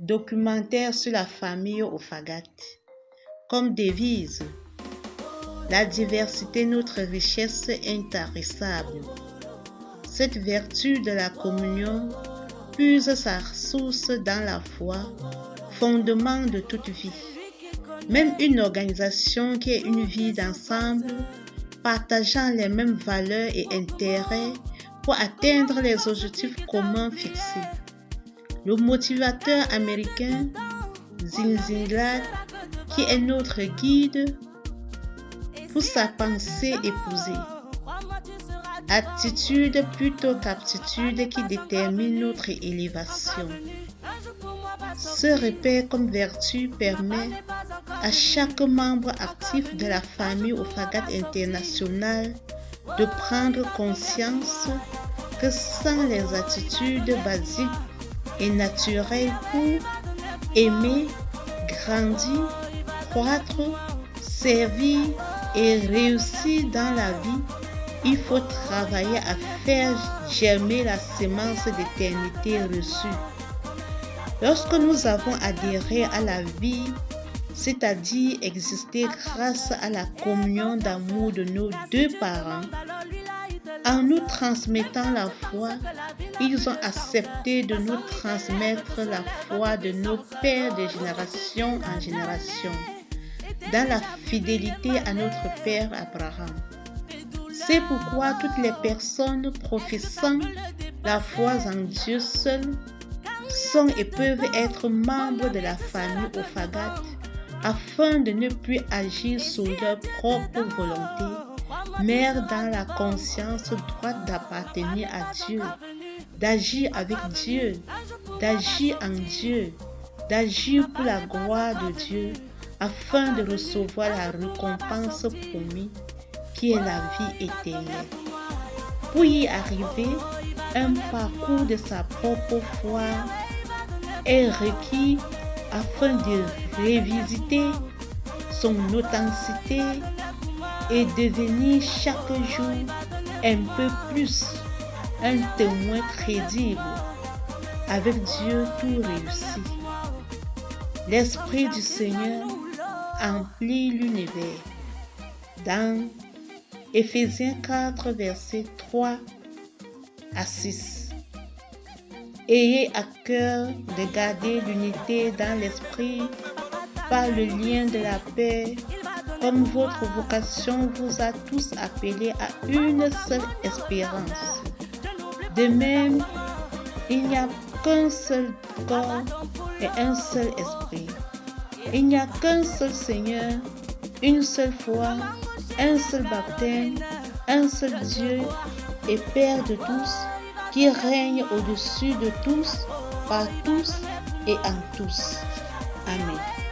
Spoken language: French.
documentaire sur la famille Ofagat. Comme devise, la diversité, notre richesse intarissable. Cette vertu de la communion puise sa source dans la foi, fondement de toute vie. Même une organisation qui est une vie d'ensemble, partageant les mêmes valeurs et intérêts pour atteindre les objectifs communs fixés. Le motivateur américain Zig Ziglar, qui est notre guide pour sa pensée épousée. Attitude plutôt qu'aptitude qui détermine notre élévation. Ce repère comme vertu permet à chaque membre actif de la famille Ofagat internationale de prendre conscience que sans les attitudes basiques et naturelles pour aimer, grandir, croître, servir et réussir dans la vie, il faut travailler à faire germer la semence d'éternité reçue. Lorsque nous avons adhéré à la vie, c'est-à-dire exister grâce à la communion d'amour de nos deux parents, en nous transmettant la foi, ils ont accepté de nous transmettre la foi de nos pères de génération en génération, dans la fidélité à notre père Abraham. C'est pourquoi toutes les personnes professant la foi en Dieu seul sont et peuvent être membres de la famille Ofagat afin de ne plus agir sous leur propre volonté, mais dans la conscience droite d'appartenir à Dieu, d'agir avec Dieu, d'agir en Dieu, d'agir pour la gloire de Dieu afin de recevoir la récompense promise qui est la vie éternelle. Pour y arriver, un parcours de sa propre foi est requis afin de revisiter son authenticité et devenir chaque jour un peu plus un témoin crédible. Avec Dieu, tout réussit. L'Esprit du Seigneur emplit l'univers. Dans Éphésiens 4, versets 3 à 6. Ayez à cœur de garder l'unité dans l'esprit par le lien de la paix, comme votre vocation vous a tous appelés à une seule espérance. De même, il n'y a qu'un seul corps et un seul esprit. Il n'y a qu'un seul Seigneur, une seule foi, un seul baptême, un seul Dieu et Père de tous, qui règne au-dessus de tous, par tous et en tous. Amen.